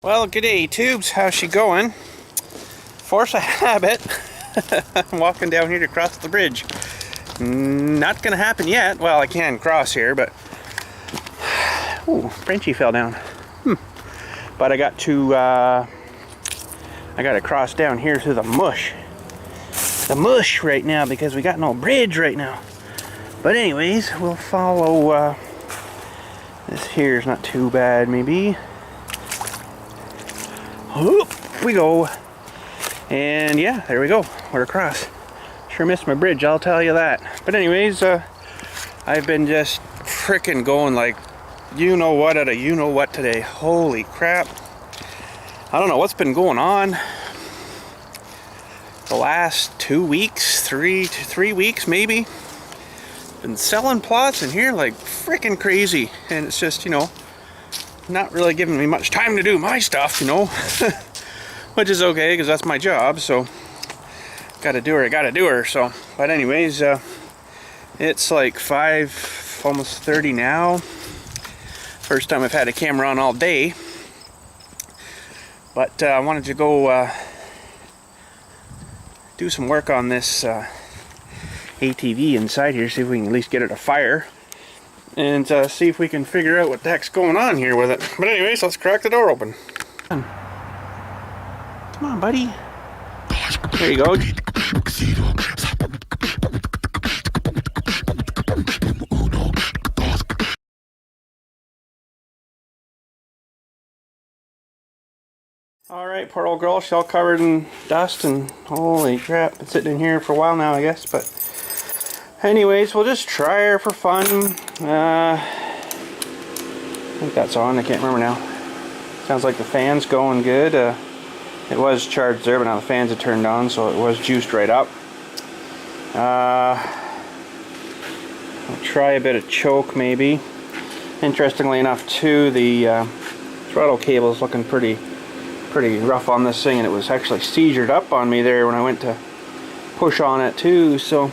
Well, g'day tubes, how's she going? Force of habit, I'm walking down here to cross the bridge. Not gonna happen yet. Well, I can cross here, but ooh, Frenchie fell down. But I got to cross down here through the mush right now because we got no bridge right now. But anyways, we'll follow this here's not too bad, maybe. Whoop, we go. And yeah, there we go. We're across. Sure missed my bridge, I'll tell you that. But anyways, I've been just frickin' going like you know what at a you know what today. Holy crap. I don't know what's been going on the last 2 weeks, three weeks maybe. Been selling plots in here like frickin' crazy. And it's just, you know, not really giving me much time to do my stuff, you know. Which is okay, because that's my job, so gotta do her, so. But anyways, it's like 5, almost 30 now. First time I've had a camera on all day. But I wanted to go do some work on this ATV inside here, see if we can at least get it afire. And see if we can figure out what the heck's going on here with it. But anyways, let's crack the door open. Come on, buddy. There you go. Alright, poor old girl, she's all covered in dust and holy crap, been sitting in here for a while now, I guess. But anyways, we'll just try her for fun. I think that's on, I can't remember now. Sounds like the fan's going good. It was charged there, but now the fans are turned on, so it was juiced right up. I'll try a bit of choke maybe. Interestingly enough too, the throttle cable is looking pretty rough on this thing, and it was actually seizured up on me there when I went to push on it too, so.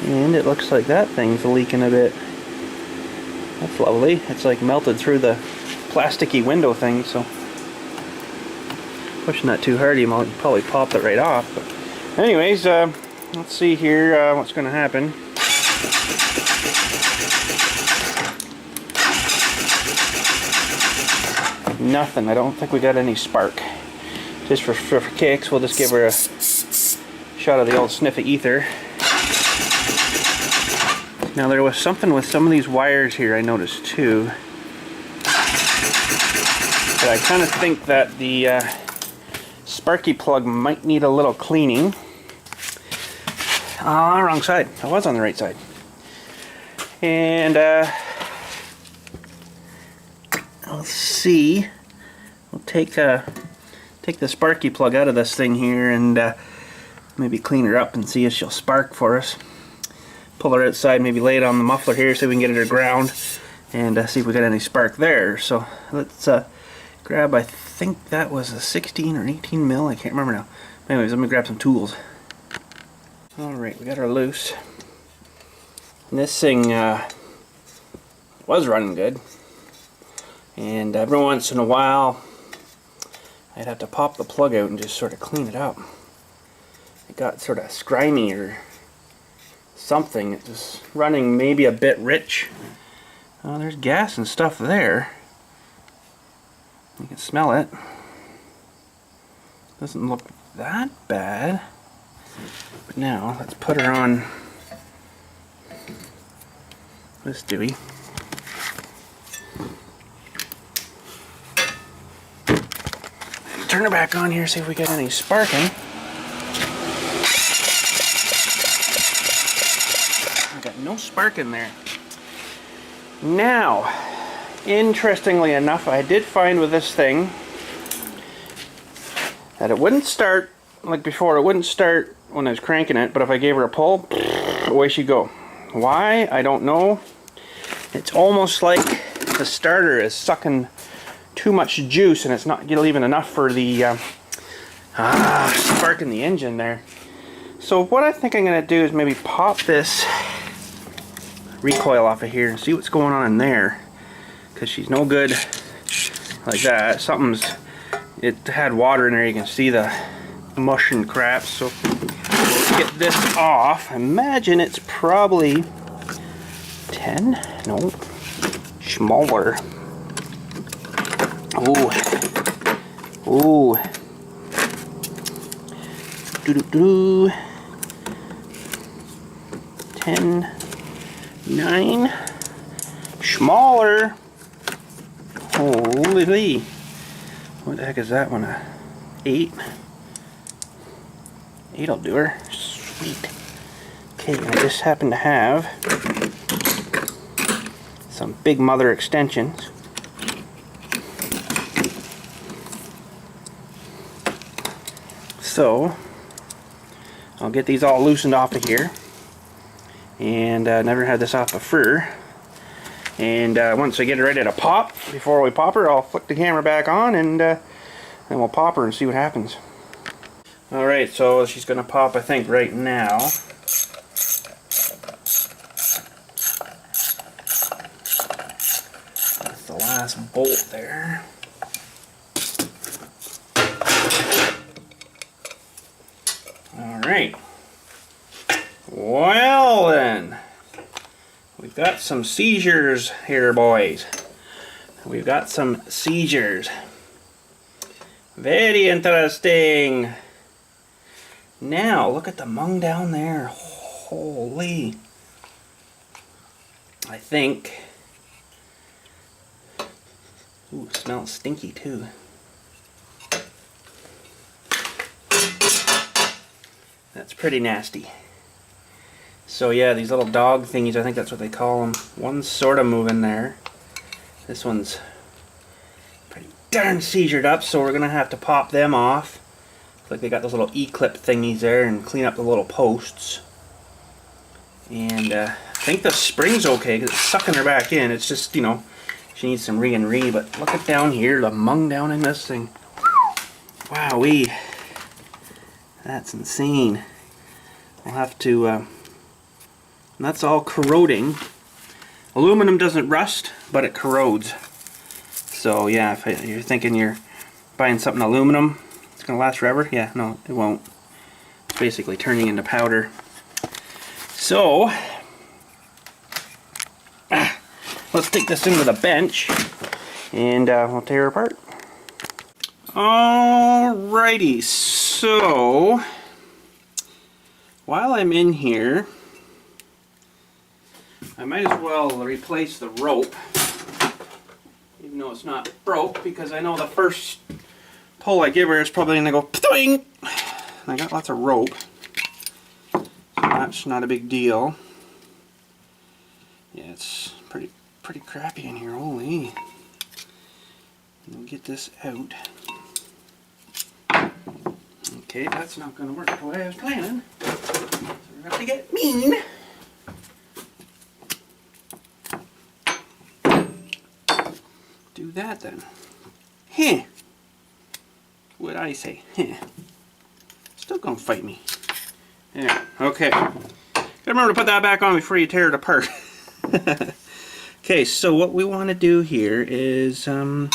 And it looks like that thing's leaking a bit. That's lovely. It's like melted through the plasticky window thing, so pushing that too hard, you might probably pop it right off. But anyways, let's see here what's going to happen. Nothing. I don't think we got any spark. Just for kicks, we'll just give her a shot of the old sniff of ether. Now there was something with some of these wires here I noticed too. But I kind of think that the sparky plug might need a little cleaning. Ah, wrong side. I was on the right side. And let's see. We'll take the sparky plug out of this thing here and maybe clean her up and see if she'll spark for us. Pull her outside, maybe lay it on the muffler here so we can get it to ground and see if we got any spark there. So let's grab, I think that was a 16 or 18 mil, I can't remember now. Anyways, let me grab some tools. Alright, we got her loose. And this thing was running good. And every once in a while, I'd have to pop the plug out and just sort of clean it up. It got sort of scrimey or something. It was running maybe a bit rich. Oh, there's gas and stuff there. You can smell it. Doesn't look that bad. But now, let's put her on this dewey. Turn her back on here, see if we get any sparking. I got no spark in there. Now, interestingly enough, I did find with this thing that it wouldn't start like before. It wouldn't start when I was cranking it, but if I gave her a pull, away she'd go. Why? I don't know. It's almost like the starter is sucking too much juice and it's not leaving enough for the spark in the engine there. So what I think I'm going to do is maybe pop this recoil off of here and see what's going on in there, because she's no good like that. It had water in there, you can see the mush and crap, so we'll get this off. Imagine it's probably 10? No, smaller. Ooh. Ooh. Doo-doo-doo. 10, 9, smaller. Holy, what the heck is that one? 8? 8'll do her. Sweet. Okay, I just happen to have some big mother extensions. So I'll get these all loosened off of here, and never had this off before. And once I get it ready to pop, before we pop her, I'll flick the camera back on, and then we'll pop her and see what happens. Alright, so she's going to pop, I think, right now. That's the last bolt there. Alright. Well then, we've got some seizures here, boys. We've got some seizures. Very interesting. Now, look at the mung down there. Holy. I think. Ooh, it smells stinky too. That's pretty nasty. So yeah, these little dog thingies, I think that's what they call them. One's sort of moving there. This one's pretty darn seizured up, so we're gonna have to pop them off. Looks like they got those little E-clip thingies there, and clean up the little posts. And I think the spring's okay because it's sucking her back in. It's just, you know, she needs some re-and-re. But look at down here, the mung down in this thing. Wowee. That's insane. We'll have to, that's all corroding. Aluminum doesn't rust, but it corrodes. So yeah, if you're thinking you're buying something aluminum, it's gonna last forever. Yeah, no, it won't. It's basically turning into powder. So, let's take this into the bench, and we'll tear her apart. Alrighty, so while I'm in here, I might as well replace the rope, even though it's not broke, because I know the first pull I give her is probably going to go p'toing. I got lots of rope, so that's not a big deal. Yeah, it's pretty crappy in here. Holy. We'll get this out. Okay, that's not going to work the way I was planning. So we're going to have to get mean. Do that then. Heh. What'd I say? Heh. Still going to fight me. Yeah, okay. Gotta remember to put that back on before you tear it apart. Okay, so what we want to do here is, you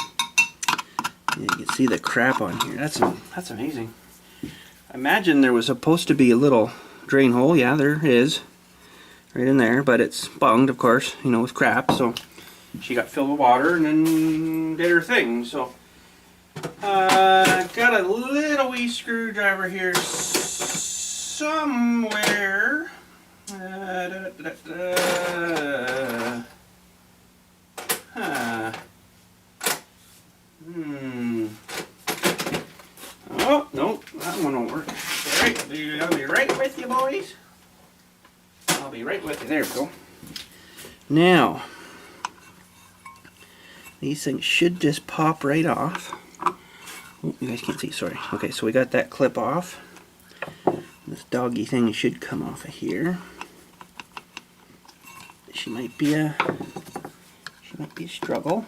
can see the crap on here. That's amazing. I imagine there was supposed to be a little drain hole. Yeah, there is. Right in there, but it's bunged, of course, you know, with crap. So she got filled with water and then did her thing. So got a little wee screwdriver here somewhere. Oh, no, that one won't work. Alright, I'll be right with you, boys. I'll be right with you. There we go. Now, these things should just pop right off. Oh, you guys can't see, sorry. Okay, so we got that clip off. This doggy thing should come off of here. She might be a struggle.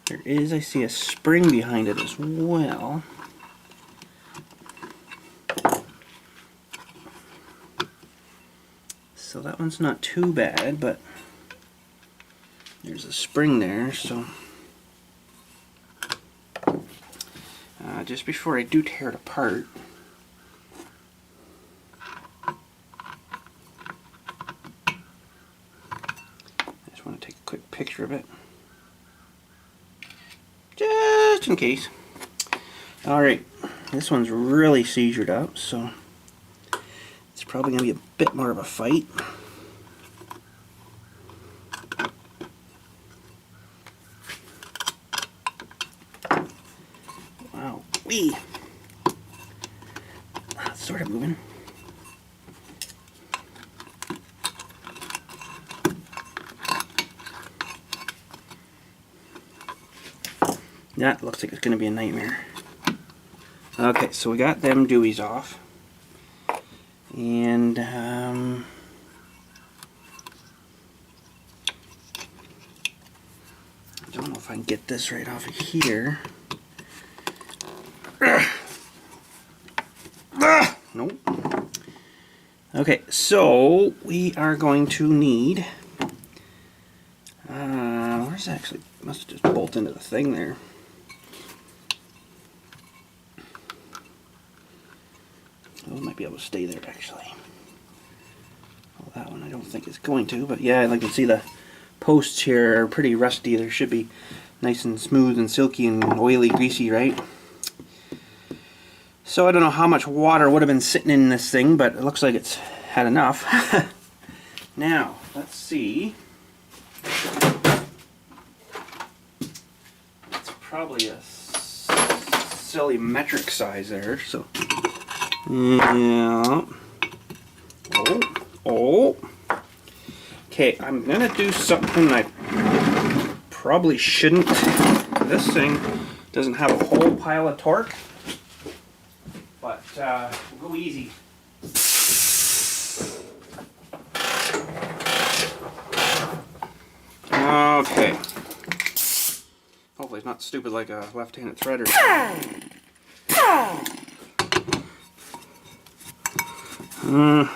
There is, I see a spring behind it as well. So that one's not too bad, but there's a spring there, so just before I do tear it apart, I just want to take a quick picture of it, just in case. Alright, this one's really seizured up, so it's probably going to be a bit more of a fight. Wow, wee! It's sort of moving. That looks like it's going to be a nightmare. Okay, so we got them dewies off. And I don't know if I can get this right off of here. Nope. Okay, so we are going to need, where's that actually? Must just bolt into the thing there. Oh, it might be able to stay there actually. Well, that one I don't think it's going to, but yeah, I can see the posts here are pretty rusty. They should be nice and smooth and silky and oily, greasy, right? So I don't know how much water would have been sitting in this thing, but it looks like it's had enough. Now, let's see. It's probably a silly metric size there, so yeah. Oh. Okay, I'm gonna do something I probably shouldn't. This thing doesn't have a whole pile of torque, but we'll go easy. Okay. Hopefully it's not stupid like a left-handed threader. Oh,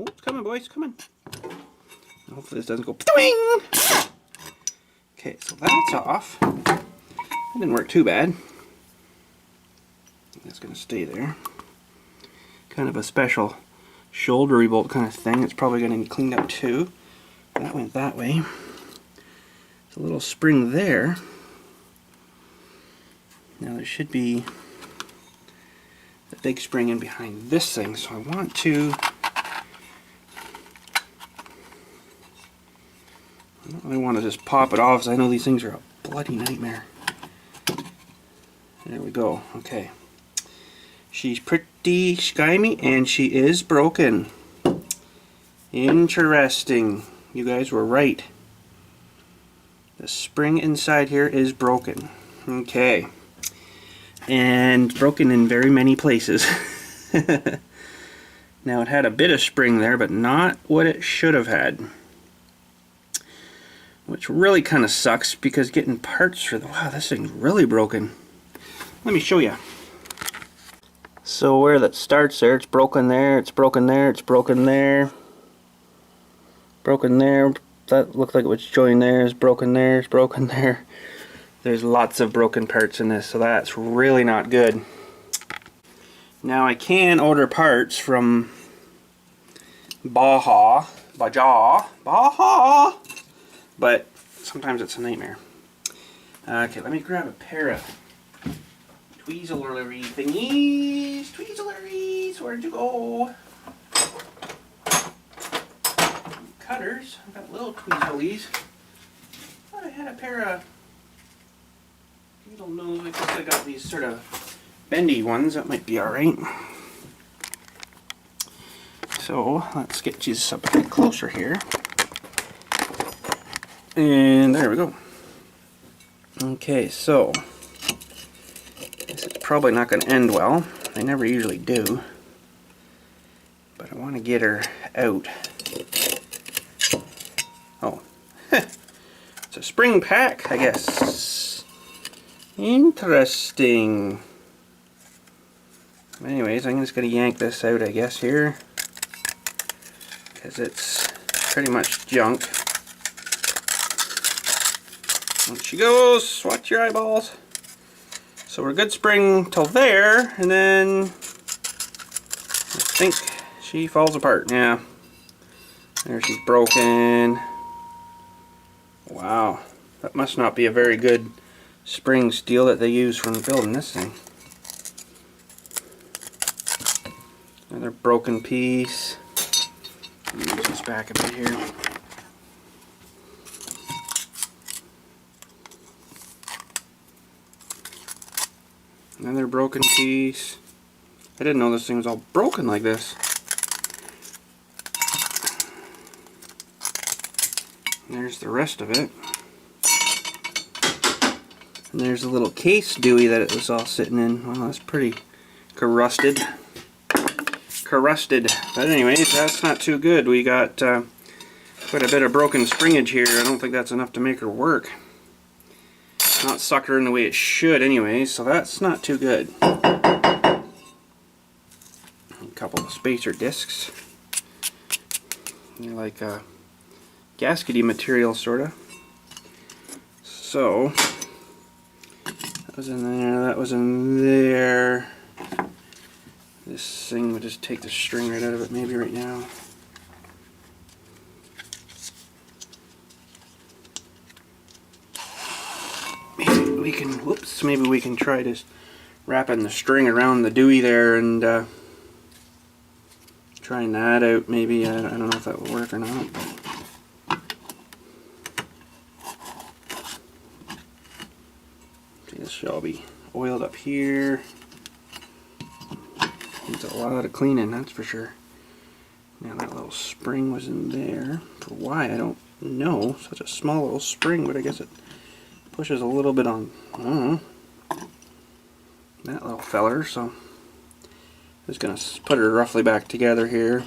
it's coming, boys, it's coming. Hopefully this doesn't go ping. Okay, so that's off. That didn't work too bad. That's going to stay there. Kind of a special shouldery bolt kind of thing. It's probably going to be cleaned up too. That went that way. There's a little spring there. Now there should be a big spring in behind this thing, so I want to, I don't really want to just pop it off, because I know these things are a bloody nightmare. There we go. Okay. She's pretty slimy and she is broken. Interesting. You guys were right. The spring inside here is broken. Okay. And broken in very many places. Now it had a bit of spring there, but not what it should have had. Which really kind of sucks, because getting parts for the, wow, this thing's really broken. Let me show you. So where that starts there, it's broken there, it's broken there, it's broken there. Broken there. That looked like it was joined there, it's broken there, it's broken there. There's lots of broken parts in this, so that's really not good. Now I can order parts from baja, but sometimes it's a nightmare. Okay, let me grab a pair of tweezlery thingies. Tweezleries, where'd you go? Cutters. I've got little tweezleries. Thought I had a pair of, I don't know, I guess I got these sort of bendy ones. That might be alright. So let's get Jesus up a bit closer here. And there we go. Okay, so this is probably not going to end well. They never usually do. But I want to get her out. Oh. It's a spring pack, I guess. Interesting. Anyways, I'm just going to yank this out, I guess, here. Because it's pretty much junk. There she goes. Watch your eyeballs. So we're good spring till there, and then I think she falls apart. Yeah. There, she's broken. Wow. That must not be a very good spring steel that they use from building this thing. Another broken piece. Move this back a bit here. Another broken piece. I didn't know this thing was all broken like this. And there's the rest of it. And there's a little case dewey that it was all sitting in. Well, that's pretty corrusted. But anyways, that's not too good. We got quite a bit of broken springage here. I don't think that's enough to make her work. Not suckering the way it should anyways, so that's not too good. A couple of spacer discs. They're like gaskety material, sorta. So that was in there, that was in there. This thing would just take the string right out of it maybe right now. Maybe we can, whoops, maybe we can try just wrapping the string around the dewey there and trying that out maybe. I don't know if that will work or not. See, this should all be oiled up here. Needs a lot of cleaning, that's for sure. Now that little spring was in there. For why, I don't know. Such a small little spring, but I guess it pushes a little bit on, I don't know, that little feller. So I'm just going to put her roughly back together here.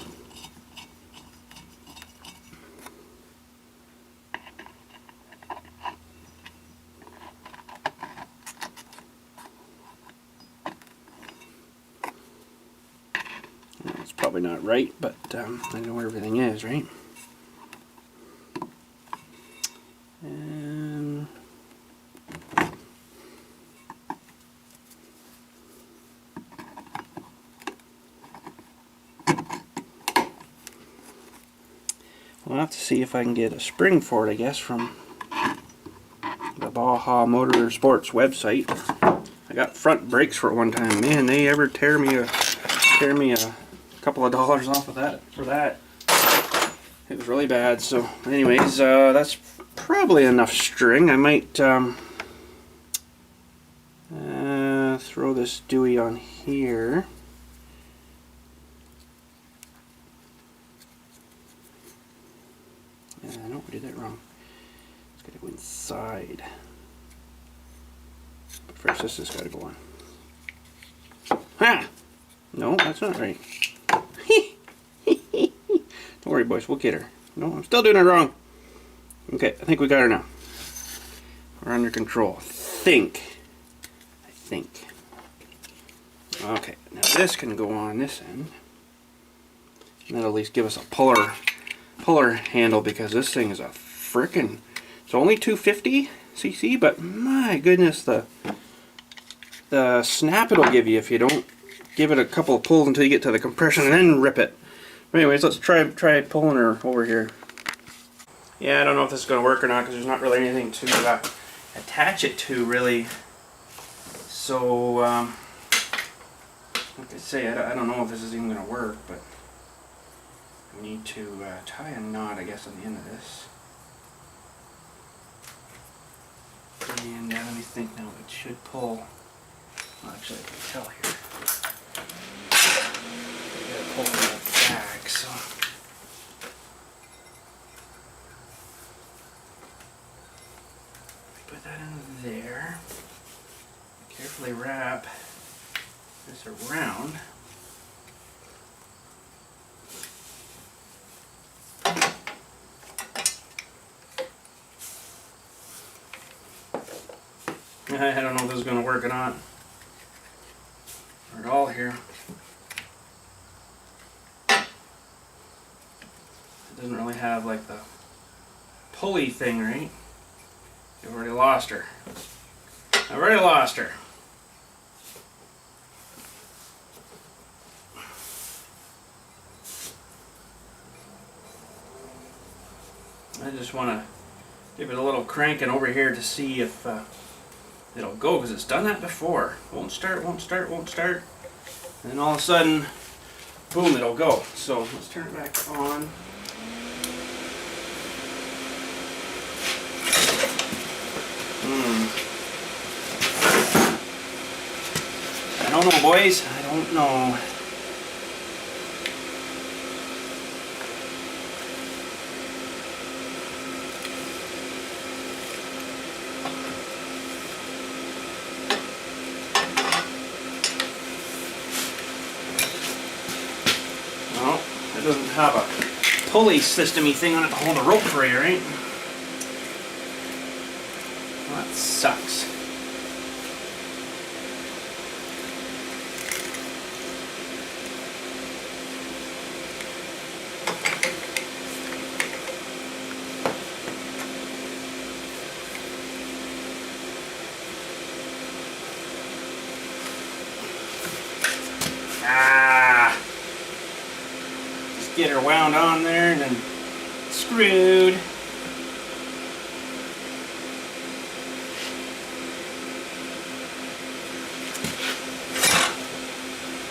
It's probably not right, but I know where everything is, right? And we'll have to see if I can get a spring for it, I guess, from the Baja Motorsports website. I got front brakes for it one time. Man, they ever tear me a couple of dollars off of that for that. It was really bad. So anyways, that's probably enough string. I might throw this dewey on here. No, we did that wrong. It's got to go inside. But first this has got to go on. Ha! No, that's not right. Don't worry, boys, we'll get her. No, I'm still doing it wrong. Okay, I think we got her now. We're under control. I think. Okay, now this can go on this end. And that'll at least give us a puller handle, because this thing is a frickin', it's only 250 cc, but my goodness, the snap it'll give you if you don't give it a couple of pulls until you get to the compression and then rip it. Anyways, let's try pulling her over here. Yeah, I don't know if this is going to work or not, because there's not really anything to attach it to, really. So, like I say, I don't know if this is even going to work, but we need to tie a knot, I guess, on the end of this. And let me think now, it should pull. Well, actually, I can tell here. I gotta pull from the back, so. Put that in there. Carefully wrap this around. I don't know if this is going to work or not. Or at all here. It doesn't really have like the pulley thing, right? I've already lost her. I've already lost her. I just want to give it a little cranking over here to see if it'll go, because it's done that before. Won't start, won't start, won't start. And then all of a sudden, boom, it'll go. So let's turn it back on. I don't know, boys. I don't know. Well, it doesn't have a pulley system-y thing on it to hold a rope for you, right? Well, that sucks. Just get her wound on there and then screwed.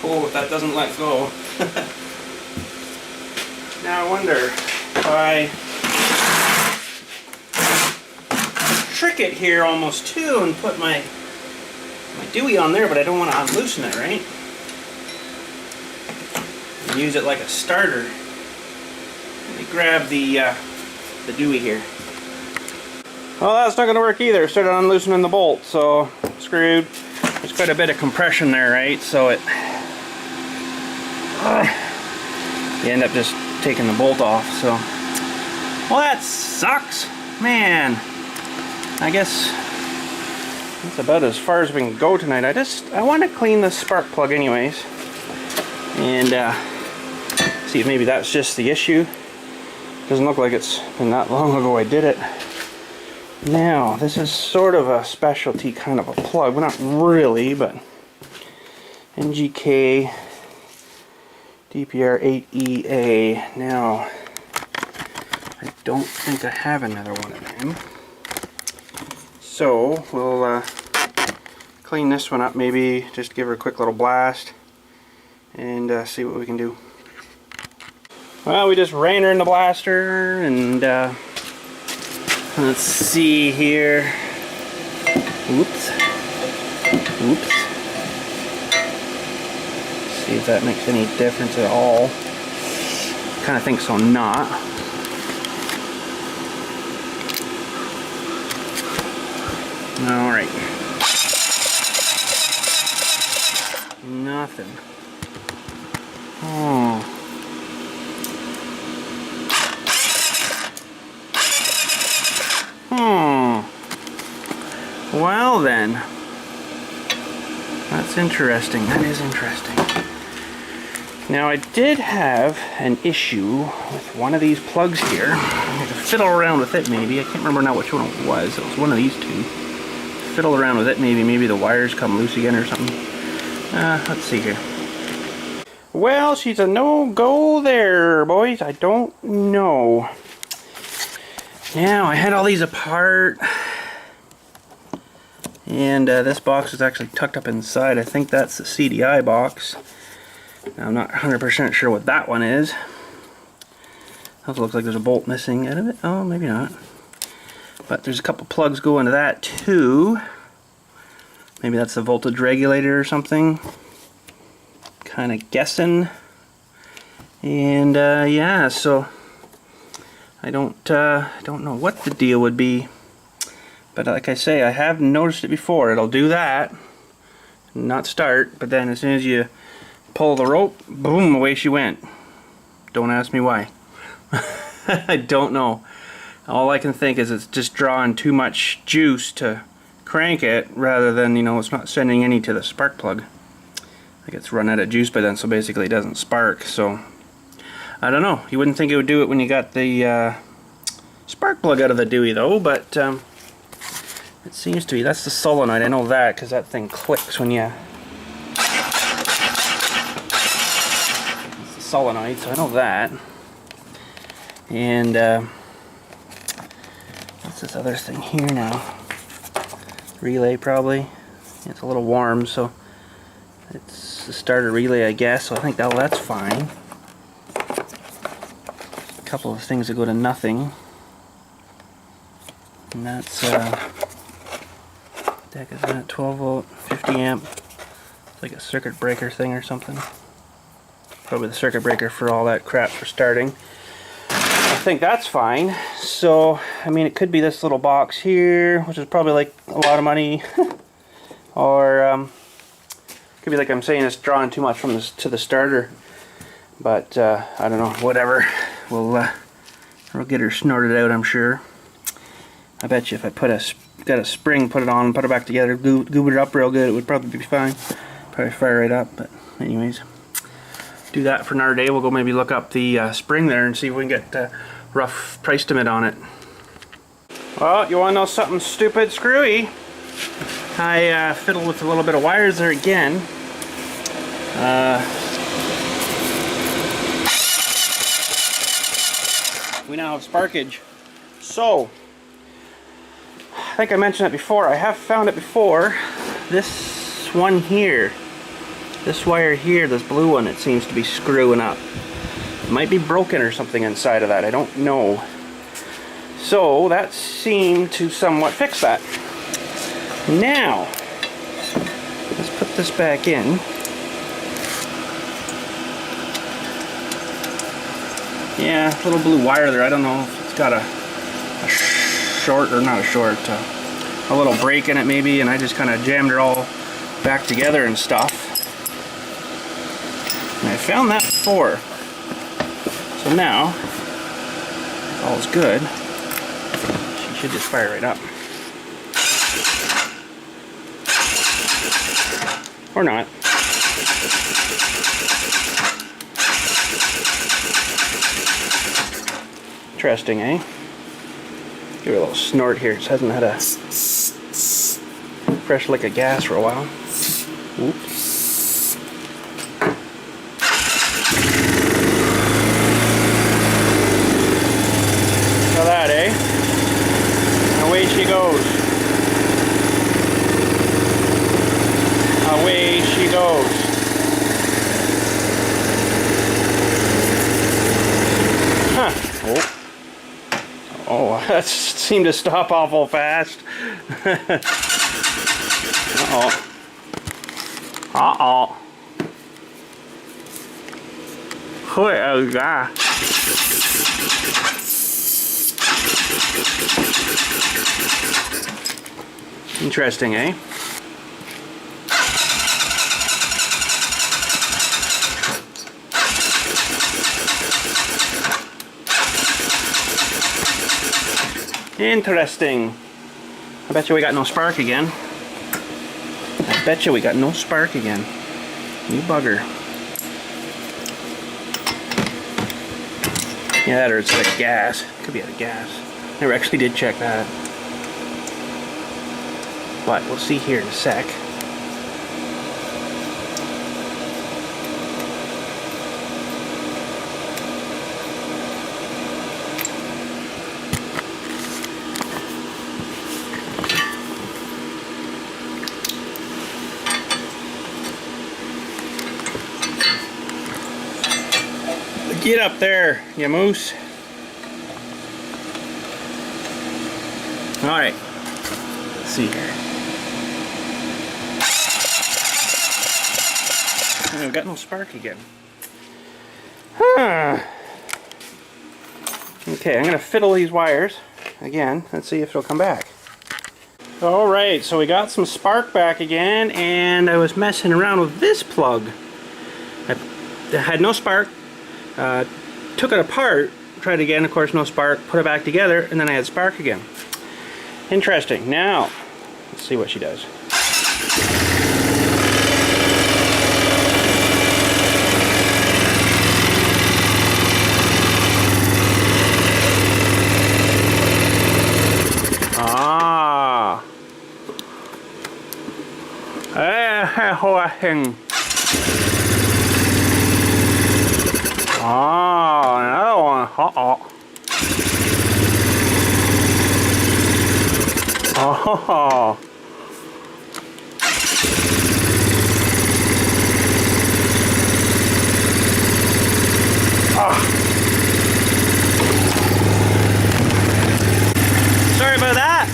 Oh, if that doesn't let go. Now I wonder if I trick it here almost too and put my dewey on there, but I don't want to unloosen it, right? And use it like a starter. Let me grab the dewey here. Well, that's not going to work either. Started unloosening the bolt, so screwed. There's quite a bit of compression there, right? So it you end up just taking the bolt off. So, well, that sucks, man. I guess that's about as far as we can go tonight. I want to clean the spark plug anyways, and see if maybe that's just the issue. Doesn't look like it's been that long ago I did it. Now, this is sort of a specialty kind of a plug. Well, not really, but NGK DPR8EA. Now, I don't think I have another one of them. So, we'll clean this one up, maybe just give her a quick little blast and see what we can do. Well, we just ran her in the blaster, and let's see here. Oops. Oops. See if that makes any difference at all. Kind of think so, not. Alright. Nothing. Oh. Well then, that's interesting. That is interesting. Now, I did have an issue with one of these plugs here. I had to fiddle around with it maybe. I can't remember now which one it was. It was one of these two. Fiddle around with it maybe the wires come loose again or something. Let's see here. Well, she's a no-go there, boys. I don't know. Now, I had all these apart, and this box is actually tucked up inside. I think that's the CDI box. Now, I'm not 100% sure what that one is. That looks like there's a bolt missing out of it. Oh, maybe not. But there's a couple plugs go into that too. Maybe that's the voltage regulator or something. Kind of guessing. And yeah, so I don't know what the deal would be. But like I say, I have noticed it before. It'll do that, not start, but then as soon as you pull the rope, boom, away she went. Don't ask me why. I don't know. All I can think is it's just drawing too much juice to crank it, rather than, you know, it's not sending any to the spark plug. Like it's run out of juice by then, so basically it doesn't spark. So I don't know. You wouldn't think it would do it when you got the spark plug out of the dewey though, but It seems to be. That's the solenoid. I know that because that thing clicks when you... It's the solenoid, so I know that. And what's this other thing here now? Relay, probably. It's a little warm, so it's the starter relay, I guess. So I think that's fine. A couple of things that go to nothing. And that's deck is that 12 volt, 50 amp. It's like a circuit breaker thing or something. Probably the circuit breaker for all that crap for starting. I think that's fine. So, I mean, it could be this little box here, which is probably like a lot of money. Or could be like I'm saying, it's drawing too much from this to the starter. But I don't know, whatever. We'll get her snorted out, I'm sure. I bet you if I got a spring, put it on, and put it back together, goob it up real good, it would probably be fine. Probably fire right up, but anyways. Do that for another day. We'll go maybe look up the spring there and see if we can get a rough price estimate on it. Well, you want to know something stupid, screwy? I fiddled with a little bit of wires there again. We now have sparkage. So, I think I mentioned it before. I have found it before. This one here, this wire here, this blue one, it seems to be screwing up. It might be broken or something inside of that. I don't know. So that seemed to somewhat fix that. Now, let's put this back in. Yeah, little blue wire there. I don't know if it's got a short, or not a short, a little break in it maybe, and I just kind of jammed it all back together and stuff. And I found that before. So now, all's good. She should just fire right up. Or not. Interesting, eh? Give it a little snort here. It hasn't had a fresh lick of gas for a while. Oops. Look at that, eh? Away she goes. Away she goes. Huh. Oh. Oh, that seemed to stop awful fast. Uh-oh. Uh-oh. Oh, God. Interesting, eh? Interesting. I bet you we got no spark again. I bet you we got no spark again. You bugger. Yeah, that or it's like gas. Could be out of gas. Never actually did check that. But we'll see here in a sec. Get up there, you moose. Alright. Let's see here. Oh, we've got no spark again. Huh. Okay, I'm going to fiddle these wires again. Let's see if it'll come back. Alright, so we got some spark back again, and I was messing around with this plug. I had no spark. Took it apart, tried again, of course no spark, put it back together, and then I had spark again. Interesting. Now, let's see what she does. Ah, whole thing. Oh, another one. Oh. Sorry about that.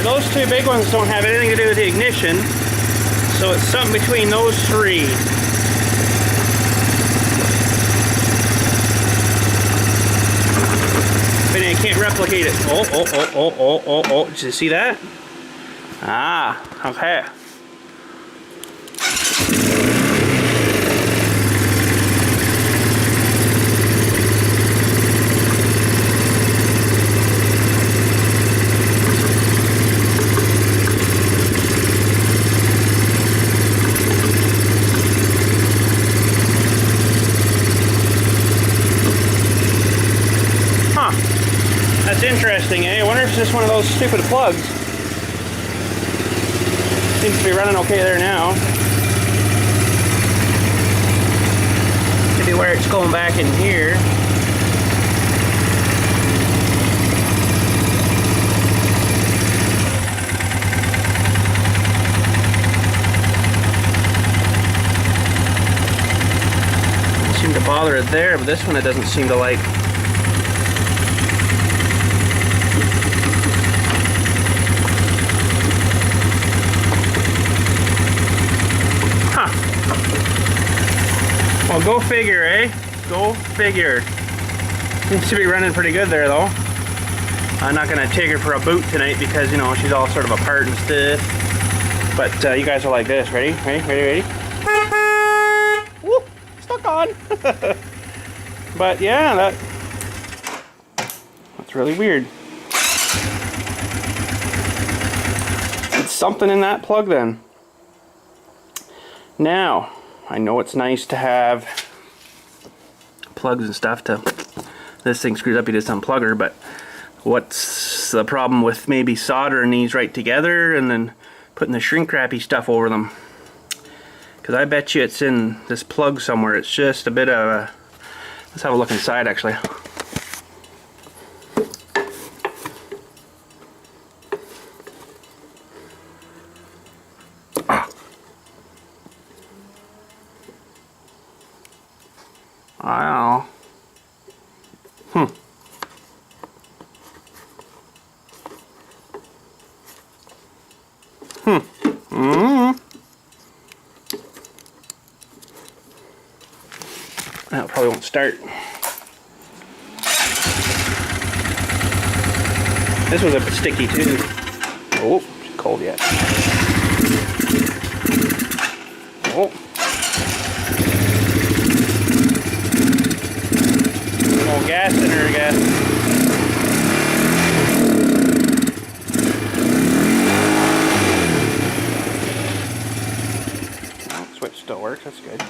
Those two big ones don't have anything to do with the ignition, so it's something between those three. But I can't replicate it. Oh. Did you see that? Ah, okay. That's interesting, eh? I wonder if it's just one of those stupid plugs. Seems to be running okay there now. Maybe where it's going back in here. Doesn't seem to bother it there, but this one it doesn't seem to like. Well, go figure, eh? Go figure. Seems to be running pretty good there, though. I'm not gonna take her for a boot tonight because, you know, she's all sort of apart and stuff. But you guys are like this. Ready? Ready? Woo! Stuck on. But yeah, that's really weird. It's something in that plug then. Now, I know it's nice to have plugs and stuff to, this thing screws up, you just unplug her, but what's the problem with maybe soldering these right together and then putting the shrink wrappy stuff over them? Because I bet you it's in this plug somewhere. It's just a bit of a, let's have a look inside actually. Wow. That probably won't start. This was a bit sticky too. Oh, it's cold yet. Oh. No gas in her, I guess. Well, switch still works, that's good.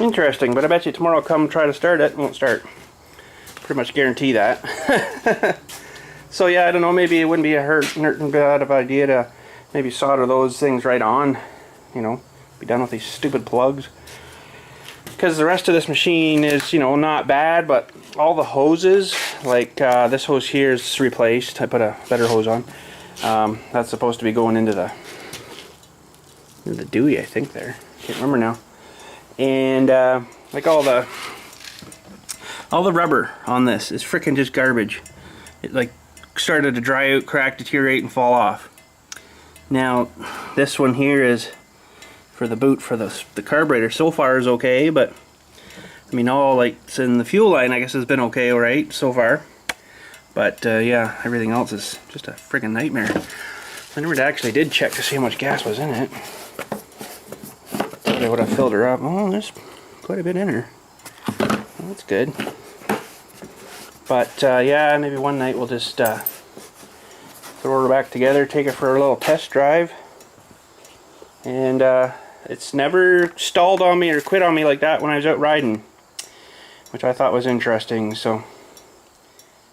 Interesting, but I bet you tomorrow I'll come try to start it. It won't start. Pretty much guarantee that. So yeah, I don't know, maybe it wouldn't be a bad of idea to maybe solder those things right on. You know, be done with these stupid plugs. Because the rest of this machine is, you know, not bad, but all the hoses, like this hose here is replaced. I put a better hose on. That's supposed to be going into the Dewey, I think there. Can't remember now. And like all the rubber on this is freaking just garbage. It like started to dry out, crack, deteriorate, and fall off. Now this one here is for the boot for the carburetor. So far is okay, but I mean all lights in the fuel line I guess has been okay, alright so far. But yeah, everything else is just a freaking nightmare. I never actually did check to see how much gas was in it. Probably would have filled her up. Oh, there's quite a bit in her. Well, that's good. But yeah, maybe one night we'll just throw her back together, take her for a little test drive. And it's never stalled on me or quit on me like that when I was out riding, which I thought was interesting. So,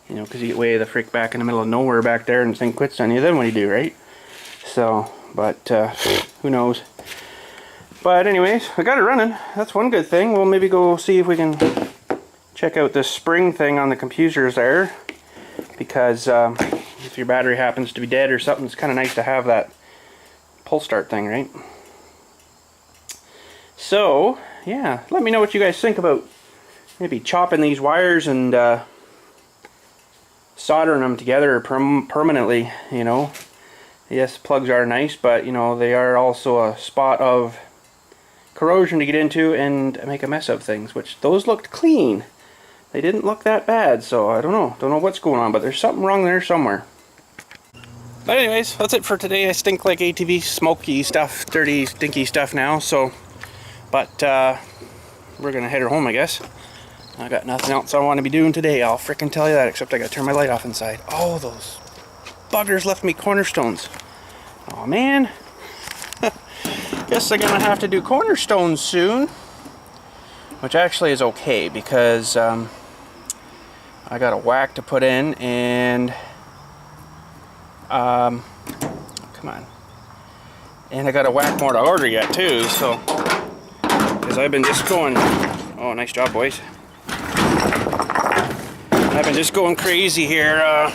you know, because you get way the frick back in the middle of nowhere back there and the thing quits on you, then what do you do, right? So, but who knows. But anyways, I got it running. That's one good thing. We'll maybe go see if we can check out this spring thing on the computers there, because if your battery happens to be dead or something, it's kind of nice to have that pull start thing, right? So yeah, let me know what you guys think about maybe chopping these wires and soldering them together permanently. You know, yes, plugs are nice, but you know, they are also a spot of corrosion to get into and make a mess of things, which those looked clean. They didn't look that bad, so I don't know what's going on, but there's something wrong there somewhere. But anyways, that's it for today. I stink like ATV, smoky stuff, dirty, stinky stuff now, so, but we're gonna head her home, I guess. I got nothing else I want to be doing today, I'll frickin' tell you that, except I gotta turn my light off inside. Oh, those buggers left me cornerstones. Oh man. Guess I'm gonna have to do cornerstones soon, which actually is okay because I got a whack to put in, and come on, and I got a whack more to order yet too. So because I've been just going, oh nice job boys, I've been just going crazy here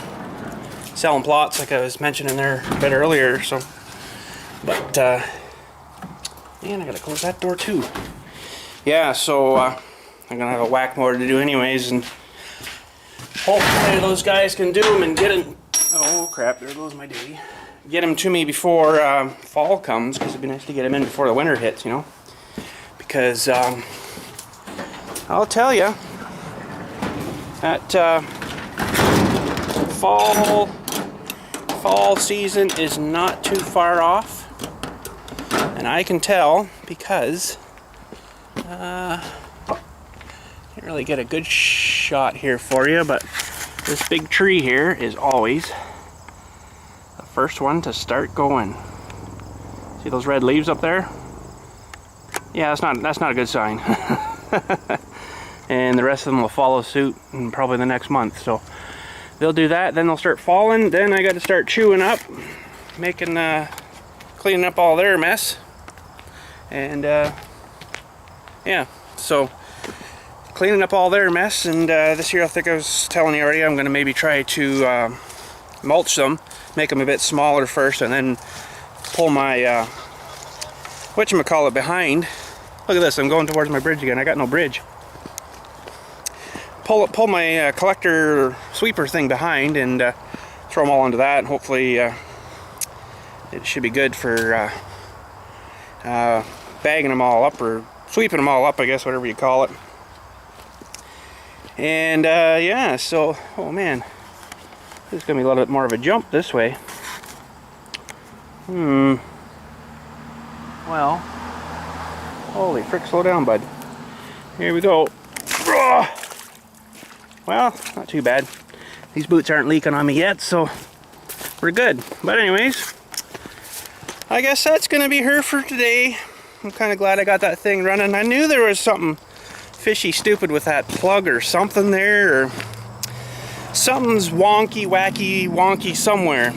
selling plots like I was mentioning there a bit earlier. So but man, I gotta close that door too. Yeah, so I'm gonna have a whack more to do anyways, and hopefully those guys can do them and get them. Oh crap, there goes my day. Get them to me before fall comes, because it'd be nice to get them in before the winter hits, you know. Because I'll tell you that fall season is not too far off. And I can tell because can't really get a good shot here for you, but this big tree here is always the first one to start going. See those red leaves up there? Yeah, that's not a good sign. And the rest of them will follow suit in probably the next month. So they'll do that, then they'll start falling. Then I got to start chewing up, making cleaning up all their mess. And yeah, so cleaning up all their mess, and this year I think I was telling you already, I'm going to maybe try to mulch them, make them a bit smaller first, and then pull my whatchamacallit behind. Look at this, I'm going towards my bridge again. I got no bridge. Pull my collector sweeper thing behind and throw them all onto that, and hopefully it should be good for bagging them all up, or sweeping them all up, I guess, whatever you call it. And yeah, so, oh man, this is gonna be a little bit more of a jump this way. Well, holy frick, slow down, bud. Here we go. Well, not too bad. These boots aren't leaking on me yet, so we're good. But anyways, I guess that's gonna be her for today. I'm kind of glad I got that thing running. I knew there was something fishy stupid with that plug or something there, or something's wonky, wacky, wonky somewhere.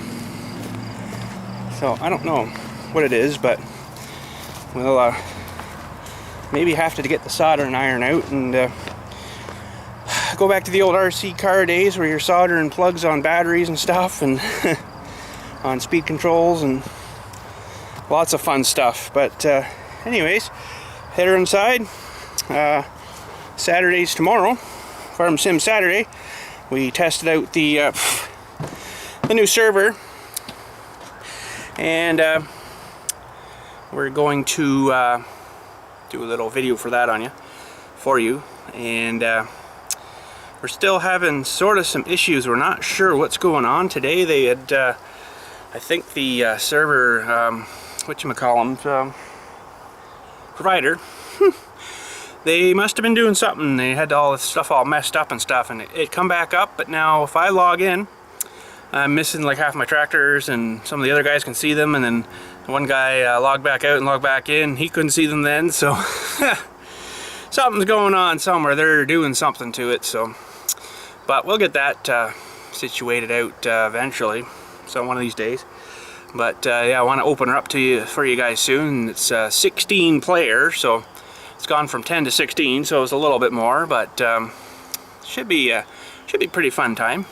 So I don't know what it is, but we'll maybe have to get the soldering iron out and go back to the old RC car days where you're soldering plugs on batteries and stuff, and on speed controls, and lots of fun stuff. But anyways, head her inside. Saturday's tomorrow, Farm Sim Saturday. We tested out the new server, and we're going to do a little video for that for you. And we're still having sort of some issues. We're not sure what's going on today. They had, I think the server, whatchamacallem, provider, they must have been doing something. They had all this stuff all messed up and stuff, and it come back up. But now if I log in, I'm missing like half my tractors, and some of the other guys can see them, and then one guy logged back out and logged back in. He couldn't see them then, so something's going on somewhere. They're doing something to it. So, but we'll get that situated out eventually, so one of these days. But yeah, I want to open her up for you guys soon. It's 16 players, so it's gone from 10 to 16, so it's a little bit more, but should be pretty fun time.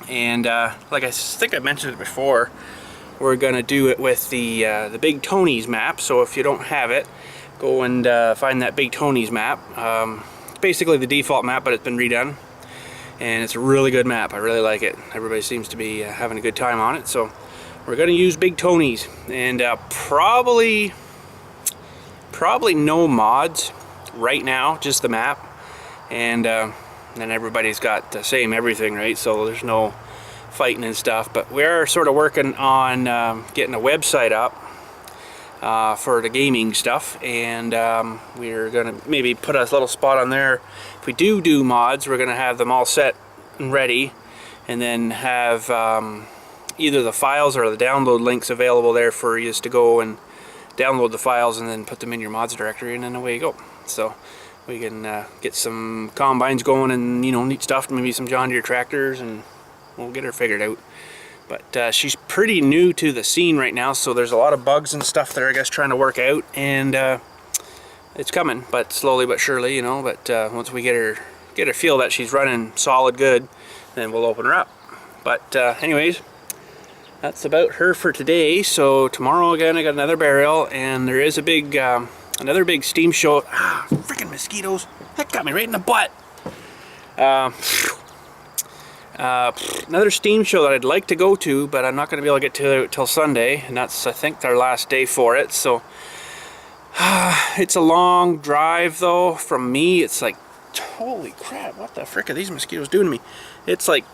And like I think I mentioned it before, we're gonna do it with the Big Tony's map. So if you don't have it, go and find that Big Tony's map. It's basically the default map, but it's been redone, and it's a really good map. I really like it. Everybody seems to be having a good time on it. So we're gonna use Big Tony's, and probably no mods right now, just the map, and then everybody's got the same everything, right? So there's no fighting and stuff. But we're sort of working on getting a website up for the gaming stuff, and we're gonna maybe put a little spot on there. If we do mods, we're gonna have them all set and ready, and then have either the files or the download links available there for you to go and download the files and then put them in your mods directory, and then away you go. So we can get some combines going, and neat stuff, maybe some John Deere tractors, and we'll get her figured out. But she's pretty new to the scene right now, so there's a lot of bugs and stuff there, I guess, trying to work out, and it's coming, but slowly but surely, but once we get her feel that she's running solid good, then we'll open her up. But anyways, that's about her for today. So tomorrow again, I got another burial, and there is a big another big steam show. Freaking mosquitoes! That got me right in the butt. Another steam show that I'd like to go to, but I'm not going to be able to get to till Sunday, and that's, I think, their last day for it. So it's a long drive though from me. It's like, holy crap! What the frick are these mosquitoes doing to me? It's like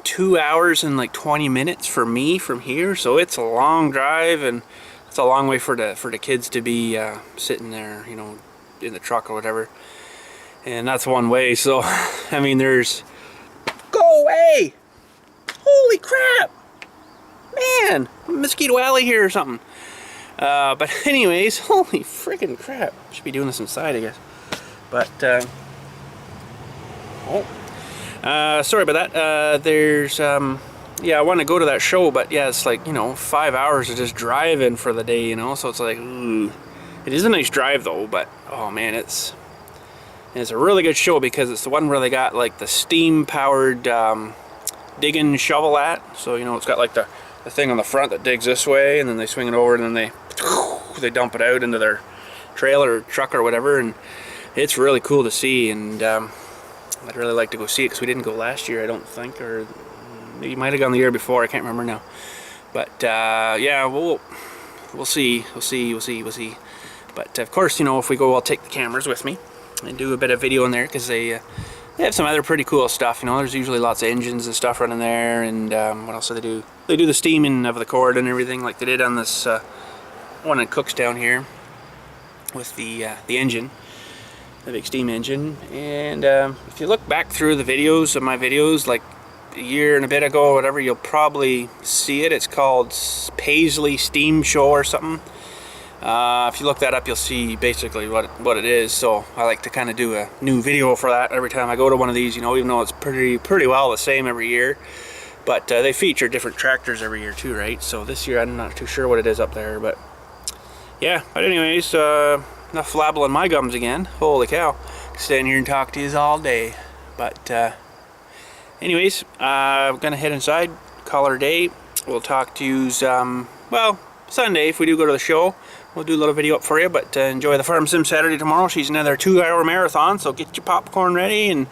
2 hours and like 20 minutes for me from here, so it's a long drive, and it's a long way for the kids to be sitting there, in the truck or whatever, and that's one way. So I mean, there's, go away, holy crap, man, mosquito alley here or something. But anyways, holy freaking crap, should be doing this inside, I guess. But sorry about that. There's yeah, I want to go to that show, but yeah, it's like 5 hours of just driving for the day, so it's like, ooh. It is a nice drive though, but oh man, it's a really good show, because it's the one where they got like the steam powered digging shovel at. So it's got like the thing on the front that digs this way, and then they swing it over, and then they dump it out into their trailer or truck or whatever, and it's really cool to see. And I'd really like to go see it, because we didn't go last year, I don't think, or maybe might have gone the year before, I can't remember now. But yeah, we'll see. But of course, if we go, I'll take the cameras with me and do a bit of video in there, because they have some other pretty cool stuff. There's usually lots of engines and stuff running there, and what else do they do? They do the steaming of the cord and everything, like they did on this one in Cookstown here with the engine, the big steam engine. And if you look back through the videos of my videos, like a year and a bit ago or whatever, you'll probably see it. It's called Paisley Steam Show or something. If you look that up, you'll see basically what it is. So I like to kind of do a new video for that every time I go to one of these, even though it's pretty well the same every year. But they feature different tractors every year too, right? So this year I'm not too sure what it is up there, but yeah. But anyways, enough flabbling my gums again. Holy cow, stand here and talk to you all day. But anyways, I'm gonna head inside, call it a day. We'll talk to you well, Sunday if we do go to the show. We'll do a little video up for you, but enjoy the Farm Sim Saturday tomorrow. She's another 2-hour marathon, so get your popcorn ready, and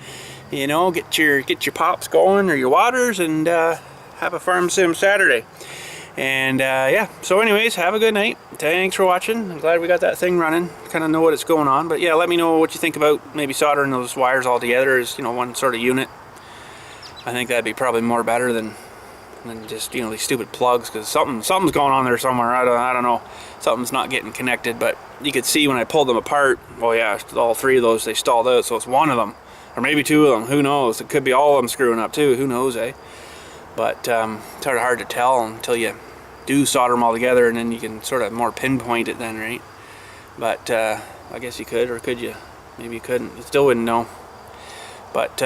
get your pops going, or your waters, and have a Farm Sim Saturday. And yeah, so anyways, have a good night. Thanks for watching. I'm glad we got that thing running. Kind of know what it's going on, but yeah, let me know what you think about maybe soldering those wires all together as one sort of unit. I think that'd be probably more better than and just, you know, these stupid plugs, because something's going on there somewhere. I don't know, something's not getting connected. But you could see when I pulled them apart, well, yeah, all 3 of those, they stalled out, so it's one of them, or maybe 2 of them, who knows. It could be all of them screwing up too, who knows, eh? But it's sort of hard to tell until you do solder them all together, and then you can sort of more pinpoint it then, right? But I guess you could, or could you? Maybe you couldn't. You still wouldn't know. But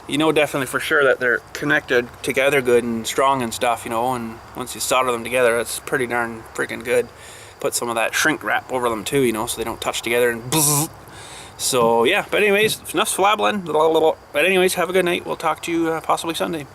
you know definitely for sure that they're connected together good and strong and stuff, you know, and once you solder them together, that's pretty darn freaking good. Put some of that shrink wrap over them too, you know, so they don't touch together and bzz. So yeah, but anyways, enough flabbling. But anyways, have a good night. We'll talk to you possibly Sunday.